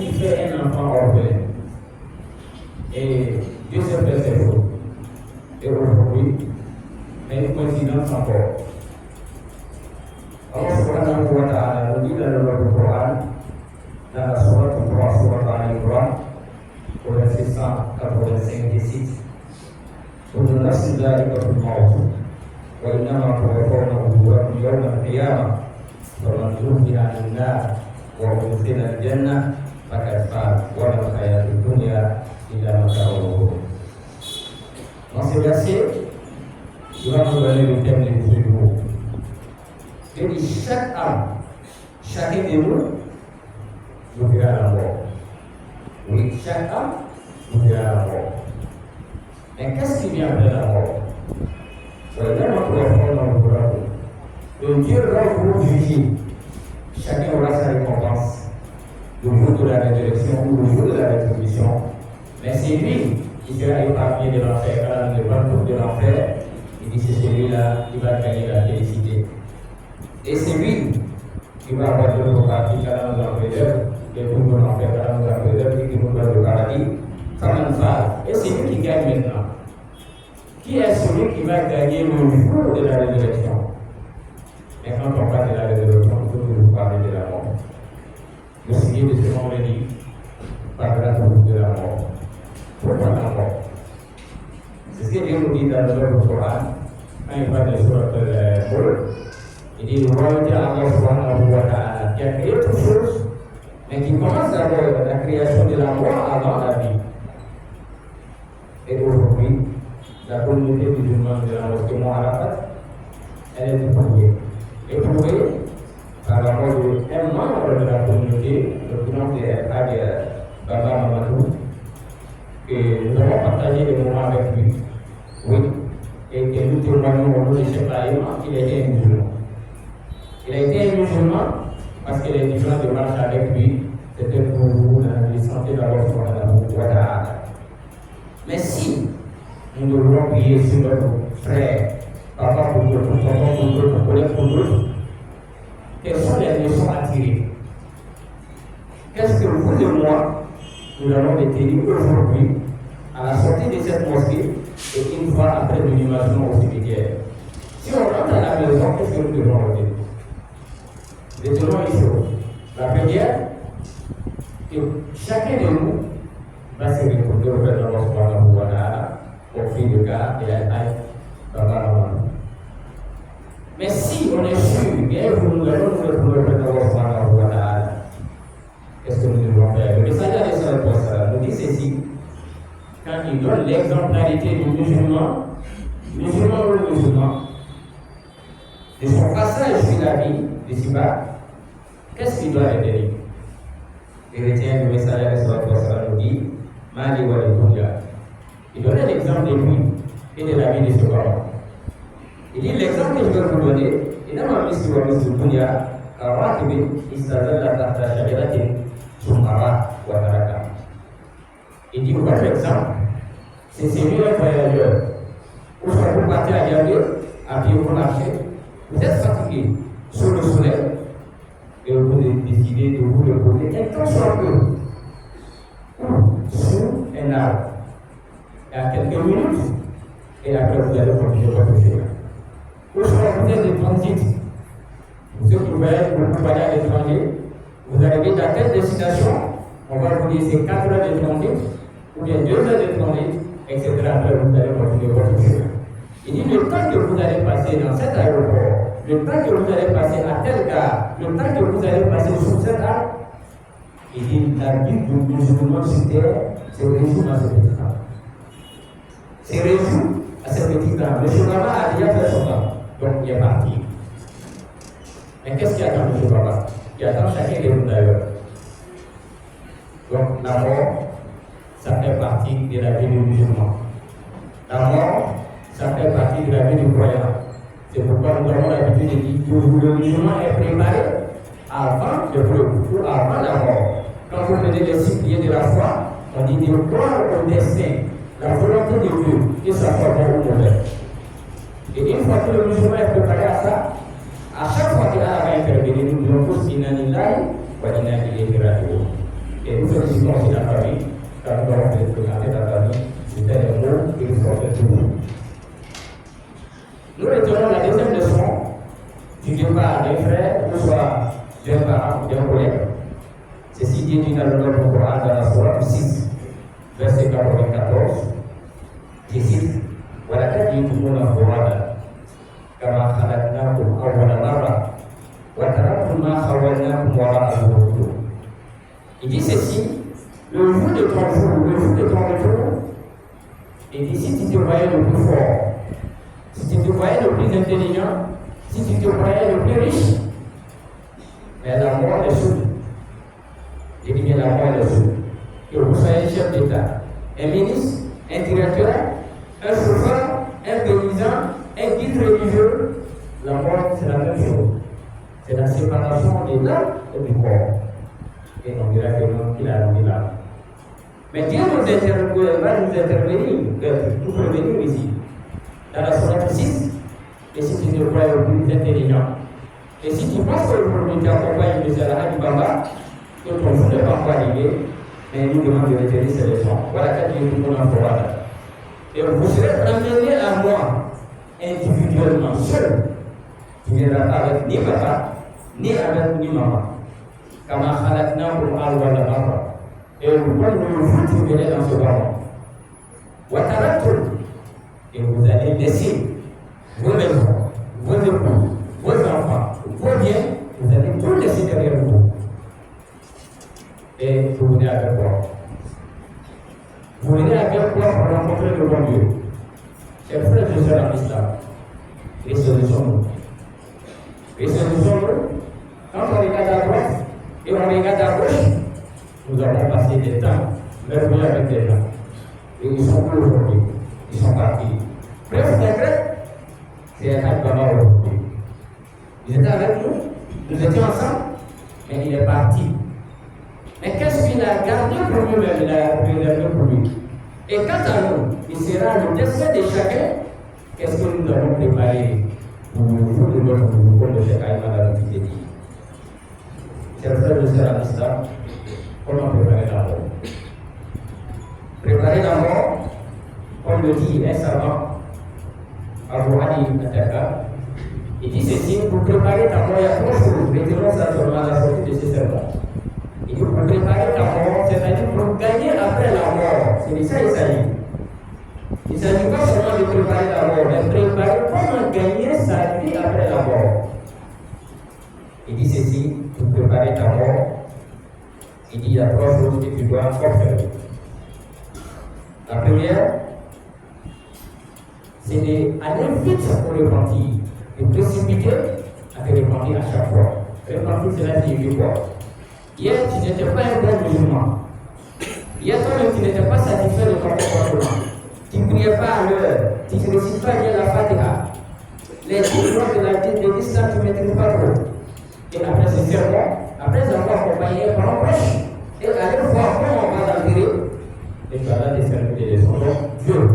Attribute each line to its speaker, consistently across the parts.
Speaker 1: qui fait un enfant orphelin? Et Dieu s'est fait ses choses. Et aujourd'hui, il y a une coïncidence encore. Allah subhanahu wa ta'ala nous dit dans le Coran, dans la sourate 3, sourate Al-Imran, au verset 185 et 6, كل نفس ذلك الموت وإنما توفون أجوركم يوم القيامة فمن زهزح عن النار وأدخل الجنة فقد فاز وما الحياة الدنيا إلا متاع الغرور. Dans ce verset, il va nous donner le thème des jours. Il dit chaque âme, chacun de nous verra la mort. Oui, chaque âme nous verra la mort. Mais qu'est-ce qui vient après la mort? Le Dieu va vous juger. Chacun aura sa récompense. Le jour de la résurrection ou le jour de la rétribution. Mais c'est lui qui sera épargné de l'enfer. Car le parcours de l'enfer, il dit c'est celui-là qui va gagner la félicité. Et c'est lui qui va avoir de l'autre partie car nous avons les tours de l'enfer, car nous avons et qui nous donne le paradis. Et c'est lui qui gagne maintenant. Qui est celui qui va gagner le jour de la résurrection? Et quand on parle de la résurrection, il faut toujours parler de la mort. Le sujet de ce vendredi parlera toujours de la mort. Pourquoi la mort? C'est ce que Dieu nous dit dans le Coran, quand il parle de la mort. Il dit le royauté à Allah subhanahu wa ta'ala qui a créé toutes choses, mais qui commence d'abord la création de la mort avant la vie. Et aujourd'hui, la communauté musulmane de la mosquée Moharafat, elle est éprouvée. Éprouvée par la mort d'un membre de la communauté, le prénom de Hajj Baba Mamadou, que nous avons partagé des moments avec lui. Oui, et que nous témoignons au nom de Cheikh Taïma qu'il était un musulman. Il a été un musulman parce que les différents démarches avec lui, c'était pour la santé d'Allah subhanahu wa ta'ala. Mais si nous devons prier sur notre frère, papa pour d'autres, tonton pour d'autres, collègue pour d'autres, quelles sont les leçons à tirer? Qu'est-ce que vous et moi, nous allons détenir aujourd'hui à la sortie de cette mosquée et une fois après l'inhumation au cimetière? Si on rentre à la maison, qu'est-ce que nous devons retenir? Retenons une chose. La première, que chacun de nous va se retrouver auprès de Allah subhanahu wa ta'ala au fil de cas et à mais si on est sûr que nous allons nous retrouver auprès de Allah subhanahu wa ta'ala, qu'est-ce que nous devons faire? Le messager de nous dit ceci quand il donne l'exemplarité du musulman ou musulman de son passage sur la vie de Siba. Qu'est-ce qu'il doit retenir? Il retient le messager de nous dit Mali wa al-Dunya. Il donnait l'exemple de lui et de la vie de ce corps. Il dit l'exemple que je vais vous donner, il n'a pas mis sur le Dunya, Karakibin, Istazalla Tahta Shajaratin, Sumara wa Taraka. Il dit votre exemple, c'est celui d'un voyageur. Où vous partez à Yahweh, à pied pour marcher, vous êtes fatigué sous le soleil, et vous décidez de vous reposer un temps soit peu sous un arbre. Et à quelques minutes, et après vous allez continuer votre chemin. Ou soit vous êtes de transit, vous êtes ouvert, vous pouvez aller à l'étranger, vous arrivez à telle destination, on va vous dire c'est 4 heures de transit, ou bien 2 heures de transit, etc. Après vous allez continuer votre chemin. Il dit le temps que vous allez passer dans cet aéroport, le temps que vous allez passer à tel gare, le temps que vous allez passer sous cet arbre, il dit la vie du musulman sur terre se résume à ce petit temps. Se résume à ce petit temps. Le Baba a déjà fait son temps, donc il est parti. Mais qu'est-ce qui attend le Baba? Qui attend chacun de nous d'ailleurs. Donc la mort, ça fait partie de la vie du musulman. La mort, ça fait partie de la vie du croyant. C'est pourquoi nous avons l'habitude de dire que le musulman est préparé avant le feu, ou avant la mort. Quand vous prenez les 6 piliers de la foi, on dit de croire au destin, la volonté de Dieu, que ça soit bon ou mauvais. Et une fois que le musulman est préparé à ça, à chaque fois qu'il a à intervenir, nous disons tous inna lillahi wa inna ilayhi raji'un. Et nous faisons Dieu dit dans le Coran, dans la Sourate 6, verset 94, qui cite ولقد جئتمونا فرادا كما خلقناكم أول مرة وتركتم ما خولناكم وراء ظهوركم. Il dit ceci, le jour de ton jour, le jour de ton retour, il dit si tu te voyais le plus fort, si tu te voyais le plus intelligent, si tu te voyais le plus riche, mais la mort est souple. Il dit bien la mort est souple. Que vous soyez chef d'État, un ministre, un directeur, un chauffeur, un paysan, un guide religieux, la mort c'est la même chose. C'est la séparation de l'âme et du corps. Et on dira que non, qu'il a remis l'âme. Mais Dieu va nous intervenir, nous prévenir ici. Dans la Sourate 6, et si tu te crois le plus intelligent, et si tu penses que aujourd'hui tu accompagnes le Sarah du Bamba, que ton jour n'est pas encore arrivé, mais nous demandons de retirer ces leçons. Voilà qu'à Dieu tout le monde en fera. Et vous serez amenés à moi, individuellement, seul. Tu ne viendras pas avec ni papa, ni avec ni maman. Kama khalaqnakum awwala marra. Et vous vous venez dans ce ballon. Wa taraktum. Et vous allez laisser vos maisons, vos époux, vos enfants, vos biens, vous allez tout laisser derrière vous. Et vous venez avec quoi? Vous venez avec quoi pour rencontrer le bon Dieu? Chers frères et sœurs en islam, résolution-nous. Résolution-nous. Quand on regarde à droite et on regarde à gauche, nous avons passé des temps merveilleux avec des gens. Et ils sont plus aujourd'hui. Ils sont partis. Bref, c'est un acte de aujourd'hui. Ils étaient avec nous, nous étions ensemble, mais il est parti. Mais qu'est-ce qu'il a gardé pour lui-même? Il a préservé pour lui. Et quant à nous, il sera le destin de chacun. Qu'est-ce que nous avons préparé pour le jour de notre nouveau de Cheikh Aïman Al-Fidji? Chers frères et sœurs en islam, comment préparer la mort? Préparer la mort, comme le dit un savant, Abu Ali Ataka, il dit ceci: pour préparer ta mort, il y a trois choses. Retenons ça seulement à la sortie de ces sermons. Il dit pour préparer ta mort, c'est-à-dire pour gagner après la mort. C'est de ça qu'il s'agit. Il ne s'agit pas seulement de préparer la mort, mais préparer comment gagner sa vie après la mort. Il dit ceci: pour préparer ta mort, il dit il y a trois choses que tu dois observer. La première, c'est d'aller vite pour repentir, de précipiter à te repentir à chaque fois. Repentir, cela signifie quoi? Hier, tu n'étais pas un bon musulman. Hier, toi-même, tu n'étais pas satisfait de ton comportement. Tu ne priais pas à l'heure. Tu ne récites pas bien la Fatiha. Les 10 lois de l'islam, tu ne maîtrises pas trop. Et après ce sermon, après avoir accompagné un parent proche, et aller voir comment on va l'enterrer, et tu vas là des services des leçons. Donc,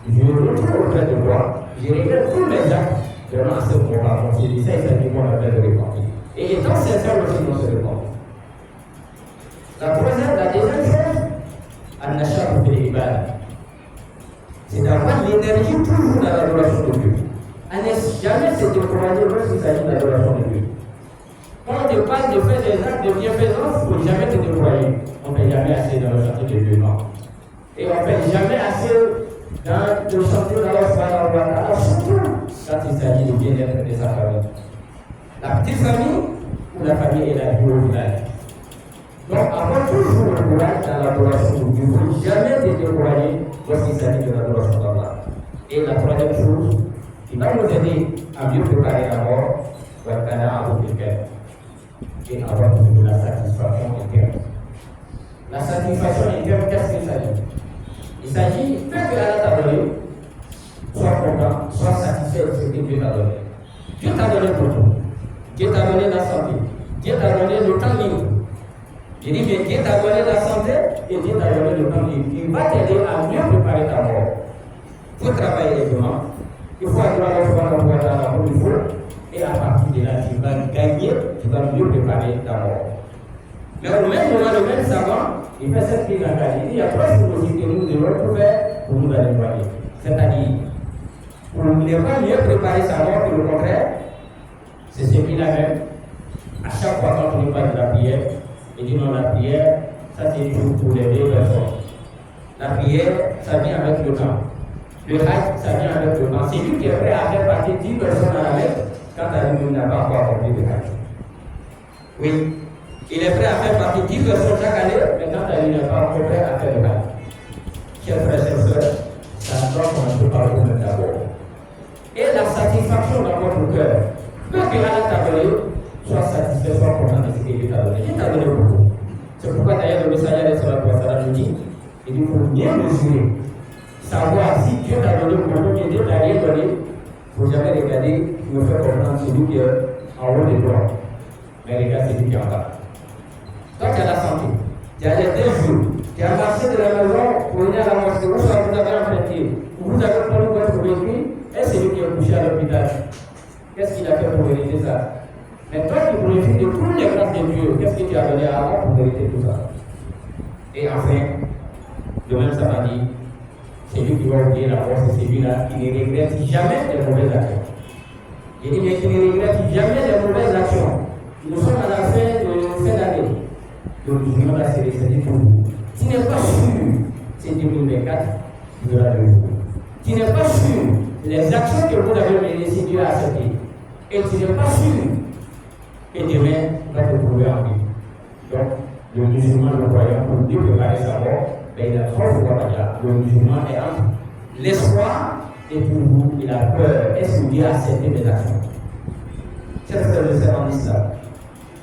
Speaker 1: je me retrouve auprès de toi, je regrette tous mes actes, vraiment à ce moment-là. Donc, il dit ça, il s'agit de moi de repentir. Et étant sincère aussi dans ce repentir. La deuxième chose, Al-Nashab fil Ibad, c'est d'avoir l'énergie toujours dans l'adoration de Dieu. À ne jamais se décourager lorsqu'il s'agit de l'adoration de Dieu. Quand on te parle de faire des actes de bienfaisance, il ne faut jamais te décourager. On ne fait jamais assez dans le chantier de Dieu, non. Et on ne fait jamais assez dans le chantier de la Subhanahu, surtout quand il s'agit du bien-être de sa famille. La petite famille ou la famille est la vie au village. Donc, avoir toujours le courage dans l'adoration de Dieu. Il ne faut jamais te décourager lorsqu'il s'agit de l'adoration d'Allah. Et la troisième chose, qui va nous aider à mieux préparer la mort, et avoir toujours la satisfaction interne. La satisfaction interne, qu'est-ce qu'il s'agit? Il s'agit, fais que Allah t'a donné, sois content, sois satisfait de ce que Dieu t'a donné. Dieu t'a donné pour tout. Dieu t'a donné la santé. Dieu t'a donné le temps libre. Je dis, mais Dieu t'a donné la santé et Dieu t'a donné le temps libre. Il va t'aider à mieux préparer ta mort. Il faut travailler aisément. Il faut aller à la comme il faut. Et à partir de là, tu vas gagner, tu vas mieux préparer ta mort. Mais au même moment, le même savant, il fait cette prise en cas. Il dit, il y a trois choses aussi que nous devons faire pour nous aller voir. C'est-à-dire, pour ne pas mieux préparer sa mort que le contraire, c'est ce qu'il a même. À chaque fois quand on nous parle de la prière, Il dit non, la prière, ça c'est pour les deux personnes. La prière, ça vient avec le temps. Le hajj, ça vient avec le temps. C'est lui qui est prêt à faire partie 10 personnes à la Mecque quand lui n'a pas encore accompli le hajj. Oui, il est prêt à faire partie 10 personnes chaque année, mais quand lui n'est pas encore prêt à faire le hajj. Chers frères et sœurs, ça doit commencer par vous-même d'abord. Et la satisfaction dans votre cœur, peu que Allah t'a donné, soit satisfait, soit content de ce qu'il t'a donné. Il t'a donné beaucoup. C'est pourquoi d'ailleurs le Messiah nous dit, il faut bien mesurer, savoir si Dieu t'a donné beaucoup, bien Dieu t'a rien donné. Il ne faut jamais regarder, me faire comprendre celui qui est en haut des doigts. Mais regarde celui qui est en bas. Toi, tu as la santé, tu as les 2 jours, tu as marché de la maison pour venir à la mosquée, ou soit vous avez emprunté, ou vous avez pris votre véhicule, et c'est lui qui est couché à l'hôpital. Qu'est-ce qu'il a fait pour mériter ça? Mais toi qui profites de toutes les grâces de Dieu, qu'est-ce que tu as donné à Allah pour mériter tout ça? Et enfin, le même ça dit, celui qui va oublier la mort, c'est celui-là qui ne regrette jamais les mauvaises actions. Il dit, mais qui ne regrette jamais les mauvaises actions. Nous sommes à la fin d'année. Le jugement là, c'est réservé pour vous. Tu n'es pas sûr, c'est 2024, il y aura de vous. Tu n'es pas sûr, les actions que vous avez menées, si Dieu a accepté. Et tu n'es pas sûr que demain va te trouver en vie. Donc, le musulman, le croyant, pour Dieu préparer sa mort, mais il a trop froid là. Le musulman est entre l'espoir et pour vous, il a peur. Est-ce que Dieu a accepté mes actions? Chers frères et sœurs en islam,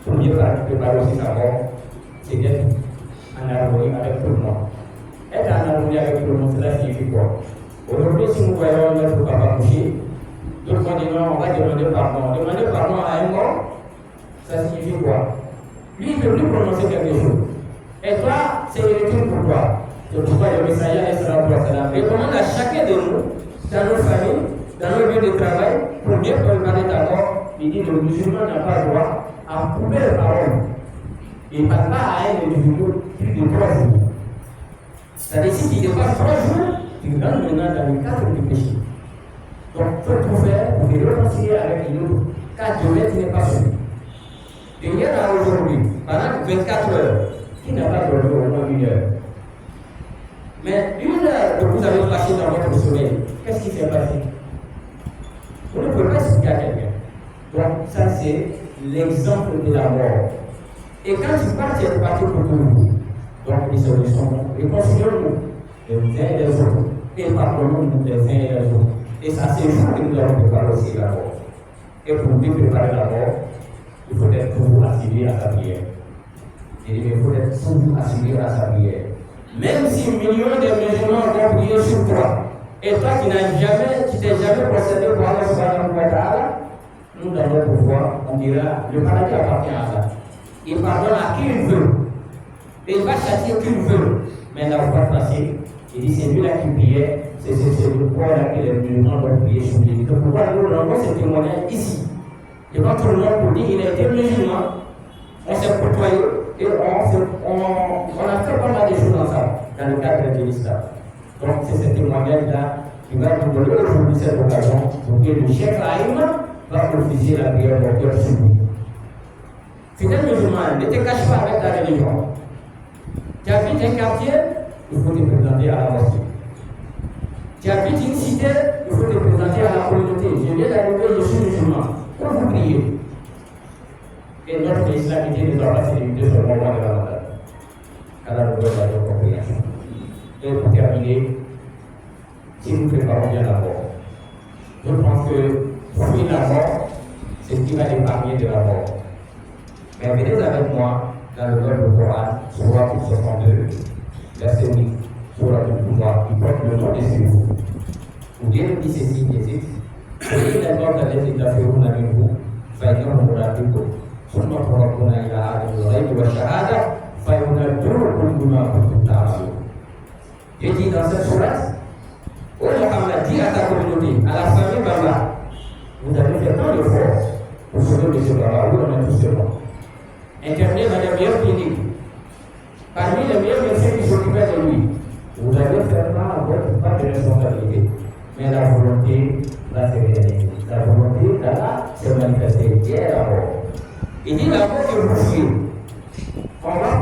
Speaker 1: pour Dieu préparer aussi sa mort, c'est d'être en harmonie avec tout le monde. Être en harmonie avec tout le monde, cela signifie quoi? Aujourd'hui, si nous voyons notre papa couché, d'autres vont dire non, on va demander pardon. Demander pardon à un mort, ça signifie quoi? Lui, il ne peut plus prononcer quelque chose. Et toi, c'est inutile pour toi. C'est pourquoi le Messiah recommande à chacun de nous, dans nos familles, dans nos lieux de travail, pour bien préparer ta mort. Il dit que le musulman n'a pas droit à couper les paroles. Il ne parle pas à un individu plus de 3 jours. C'est-à-dire, si tu dépasses 3 jours, tu rentres maintenant dans le cadre du péché. Donc, il faut tout faire pour te réconcilier avec l'autre, car demain, tu n'es pas sûr. De hier à aujourd'hui, pendant 24 heures, qui n'a pas dormi au moins 1 heure? Mais 1 heure que vous avez passé dans votre sommeil, qu'est-ce qui s'est passé? Vous ne pouvez pas expliquer à quelqu'un. Donc, ça, c'est l'exemple de la mort. Et quand tu pars, tu es parti pour tout le monde. Donc, les solutions, réconcilions-nous les uns et les autres, et pardonnons-nous les uns et les autres. Et ça, c'est vous que nous allons préparer aussi la mort. Et pour bien préparer la mort, il faut être toujours assigné à sa prière. Il faut être toujours assigné à sa prière. Même si millions de musulmans vont prier sur toi, et toi qui t'es jamais procédé par Allah subhanahu wa ta'ala, nous dans notre pouvoir, on dira, le paradis appartient à Allah. Il pardonne à qui il veut. Et il va châtier qui il veut. Mais la voie passée, il dit, c'est lui-là qui priait, c'est le point-là que les musulmans doivent prier sur lui. Donc pourquoi nous rendons ce témoignage ici? Devant tout le monde pour dire, il a été musulman, on s'est côtoyé, et on a fait pas mal de choses ensemble, dans le cadre de l'islam. Donc c'est ce témoignage-là qui va nous donner aujourd'hui cette occasion pour que le Cheikh Haïm va officier la prière de cœur sur lui. Fidèle musulman, ne te cache pas avec ta religion. Tu habites un quartier, il faut te présenter à la mosquée. Tu habites une cité, il faut te présenter à la communauté. Je viens d'arriver, je suis musulman. Pour vous prier. Et notre islamité ne doit pas se limiter sur le moment de la Ramadan. Allah nous donne la compréhension. Et pour terminer, si nous préparons bien la mort, je pense que fuir la mort, c'est ce qui va épargner de la mort. Mais venez avec moi dans le livre du Coran, Surah 62, verset 8, Surah du pouvoir, qui porte le nom de ces mots. Où Dieu nous dit ceci, et ceci. وإن الموت الذي تفرون منه فإنه ملاقيكم ثم تردون إلى عالم الغيب والشهادة فينبئكم بما كنتم تعملون. Dieu dit dans cette sourate, ô Mohammed, dis à ta communauté, à la famille Baba, vous avez fait tant d'efforts pour sauver M. Baba, oui, on est tous devant. Interné dans les meilleures cliniques, parmi les meilleurs médecins qui s'occupaient de lui, vous avez fait pas de responsabilité, mais la volonté va se réaliser. La volonté d'Allah se manifester. Qui est la mort? Il dit la mort que vous fuyez. On va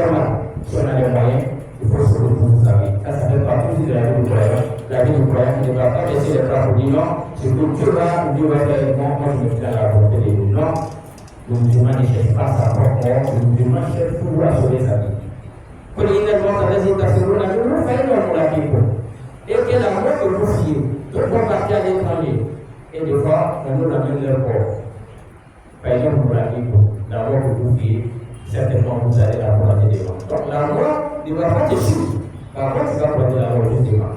Speaker 1: normal. Si on a les moyens, il faut se retrouver, vous savez. Ça fait partie de la vie du croyant. La vie du croyant ne va pas laisser les bras pour dire non, c'est que Dieu va faire moi je me fais dans la volonté de Dieu. Non, le musulman ne cherche pas sa propre mort, le musulman cherche toujours à sauver sa vie. Pour les événements, ça veut dire que nous faisons la vie. Et que la mort que vous fiez, de partir à l'étranger, et de voir que nous l'amène leur corps. Par exemple, pour la vie, la mort que vous fiez, certainement vous allez la voir devant. Donc la mort ne va pas te suivre. Par contre, tu vas prendre la mort juste devant.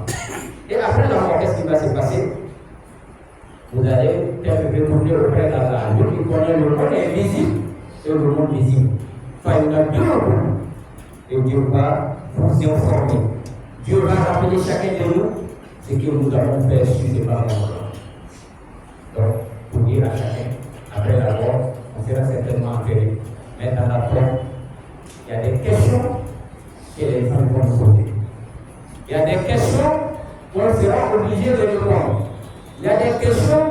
Speaker 1: Et après la mort, qu'est-ce qui va se passer? Vous allez être retourner auprès d'Allah. Lui qui connaît le monde invisible et le monde visible. Enfin, il y en a deux mondes. Et Dieu va vous informer. Dieu va rappeler chacun de nous ce que nous avons fait sur ces parents-là. Donc, pour dire à chacun, après la mort, on sera certainement enterré. Mais dans la tombe, il y a des questions que les gens vont nous poser. Il y a des questions qu'on sera obligé de répondre. Il y a des questions,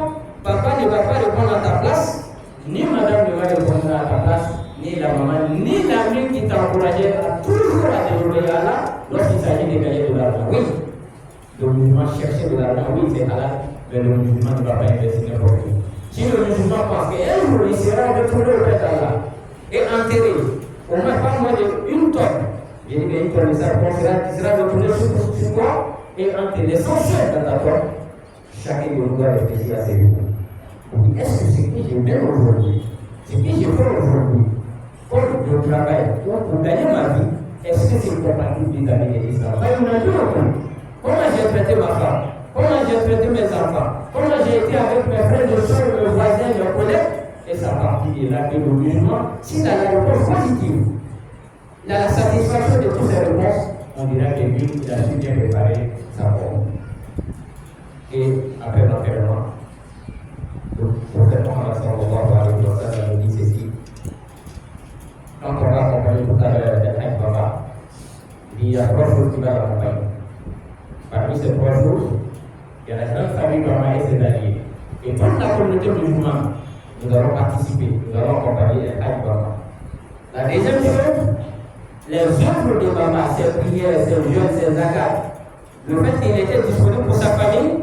Speaker 1: papa ne va pas répondre à ta place, ni madame ne va répondre à ta place, ni la maman, ni l'ami qui t'a encouragé à toujours à dérouler Allah lorsqu'il s'agit de gagner de l'argent. Oui, le musulman cherche de l'argent, oui, c'est halal, mais le musulman ne va pas investir n'importe où. Si le musulman pense qu'un jour il sera retourné auprès d'Allah et enterré, au moins pas moins d'une tonne, il dit qu'une tonne, il sera retourné sur toi et enterré sans chef dans ta tonne. Chacun de nous doit réfléchir à ses vies. Est-ce que ce que je mets aujourd'hui, ce que je fais aujourd'hui, pour le travail, pour gagner ma vie, est-ce que c'est compatible vis-à-vis de l'islam? On a vu comment j'ai traité ma femme, comment j'ai traité mes enfants, comment j'ai été avec mes frères, mes soeurs, mes voisins, mes collègues, et ça partit de là que le musulman, s'il a la réponse positive, il a la satisfaction de toutes ces réponses, on dira que lui, il a su bien préparer sa mort. Et après l'enterrement, le prophète Mohammed sallallahu alayhi wa sallam nous dit ceci. Quand on va accompagner tout à l'heure d'El Baba, il y a trois choses qui vont l'accompagner. Parmi ces trois choses, il y a la grande famille Baba et ses alliés. Et toute la communauté musulmane, nous allons participer, nous allons accompagner El Baba. La deuxième chose, les œuvres de Baba, ses prières, ses jeûnes, ses zakats, le fait qu'il était disponible pour sa famille,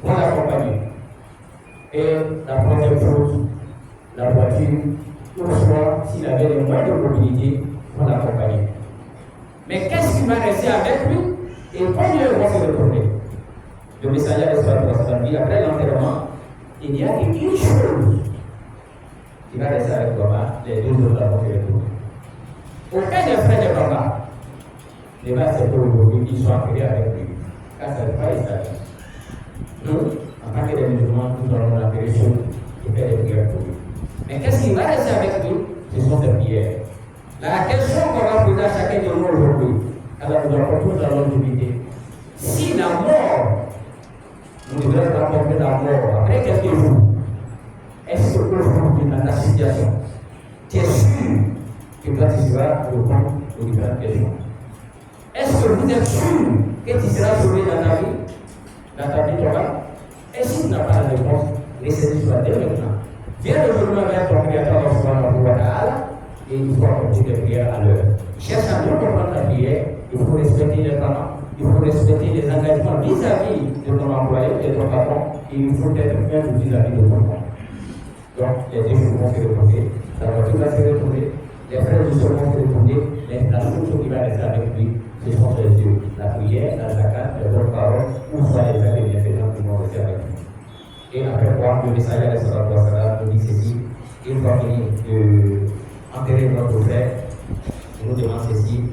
Speaker 1: pour l'accompagner. Et la troisième chose, la voiture, pour soi, s'il avait les moyens de mobilité, pour l'accompagner. Mais qu'est-ce qui va rester avec lui et combien ils vont se retourner? Le messager dit après l'enterrement, il n'y a qu'une chose qui va rester avec Baba, les deux autres vont se retourner. Aucun des frères de Baba ne va accepter aujourd'hui qu'ils soient enterrés avec lui, car ça ne va pas islamique. Nous, en tant que des musulmans, nous allons l'appeler sur et faire des prières pour lui. Mais qu'est-ce qui va rester avec nous? Ce sont ces prières. La question qu'on va poser à chacun de nous aujourd'hui, alors nous apportons dans notre unité. Si la mort, nous devons rencontrer la mort après quelques jours, est-ce que aujourd'hui, dans ta situation, tu es sûr que toi tu seras répondre aux différentes questions? Est-ce que vous êtes sûr que tu seras sauvé dans ta vie? Dans ta vie totale? Et si tu n'as pas la réponse, laissez-le dès maintenant. Viens aujourd'hui vers ton Créateur subhanahu wa ta'ala et il faut apporter des prières à l'heure. Cherche à bien comprendre ta prière, il faut respecter les parents, il faut respecter les engagements vis-à-vis de ton employé et de ton patron, et il faut être ferme vis-à-vis de ton patron. Donc, les deux choses vont se retourner, la voiture va se retourner, les frères du sol vont se retourner, mais la seule chose qui va rester avec lui, ce sont les yeux, la prière, la zakat, les bonnes paroles, ou soit les actes bienfaisants qui vont rester avec lui. Et après quoi, le messager nous dit ceci, une fois fini d'enterrer notre frère, il nous demande ceci,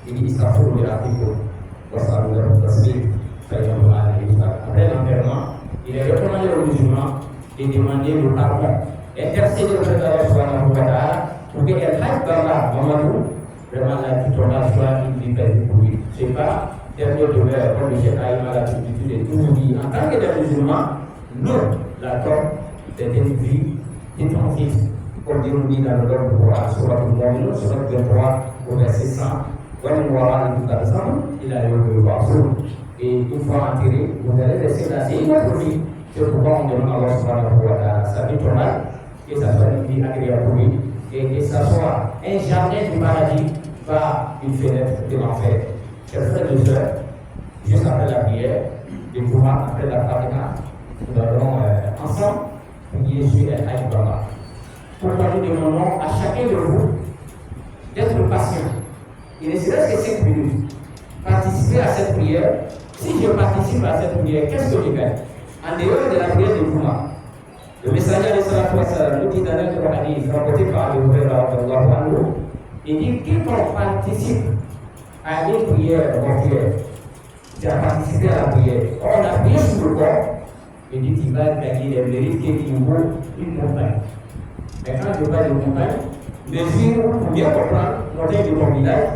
Speaker 1: il dit Istaghfirullah li akhikum was'alu lahu tasbih fa innahu ala al-iftar. Après l'enterrement, il est recommandé aux musulmans de demander le pardon, intercéder auprès d'Allah subhanahu wa ta'ala pour que El Hajj Baba Mamadou, vraiment la vie tournage soit une vie perdue pour lui. Ce n'est pas dernier devoir, comme le chef Aïma l'a l'habitude de toujours dire. En tant que des musulmans, nous, la tombe, c'est une vie défensive. Comme Dieu nous dit dans le Coran, sur le Mu'minun, sur le 23, au verset 100, il a le Basoul. Et une fois enterré, vous allez laisser là, c'est une autre vie. C'est pourquoi on demande à Allah subhanahu wa ta'ala sa vie tournale, que ça soit une vie agréable pour lui, et que ça soit un jardin du paradis, par une fenêtre de l'enfer. Chers frères et sœurs, juste après la prière, et pour moi, après la Fatiha, nous allons ensemble prier sur El Baba. Pourquoi nous demandons à chacun de vous d'être patient. Il ne serait-ce que 5 minutes. Participer à cette prière. Si je participe à cette prière, qu'est-ce que je gagne? En dehors de la prière de Mouma, le messager de nous dit dans notre hadith rapporté par le gouvernement, il dit quiconque participe à une prière mortuaire, tu as participé à la prière. On a prié sur le corps, il dit qu'il va gagner les mérites qu'il vaut une montagne. Mais quand je parle de montagne, mesure pour bien comprendre montagne de ton village,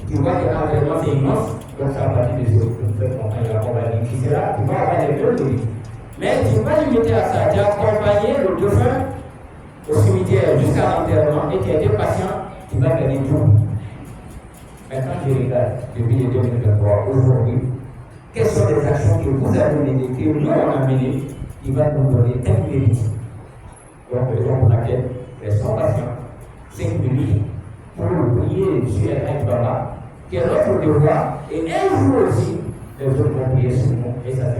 Speaker 1: tu vois que l'environnement c'est immense, donc ça va partir de cette montagne là qu'on va dire qui sera, tu vas avoir les deux de mais tu ne vas pas limiter à ça, tu as accompagné le défunt au cimetière jusqu'à l'enterrement et tu as été patient, tu vas gagner tout. Maintenant je regarde depuis le 2023, aujourd'hui, quelles sont les actions que vous avez menées, que nous on a menées, qui va nous donner un mérite. Donc, raison pour laquelle, restons patients, 5 minutes, pour prier sur El Baba, qui est notre devoir, et un jour aussi, les autres vont prier sur nous, et ça fait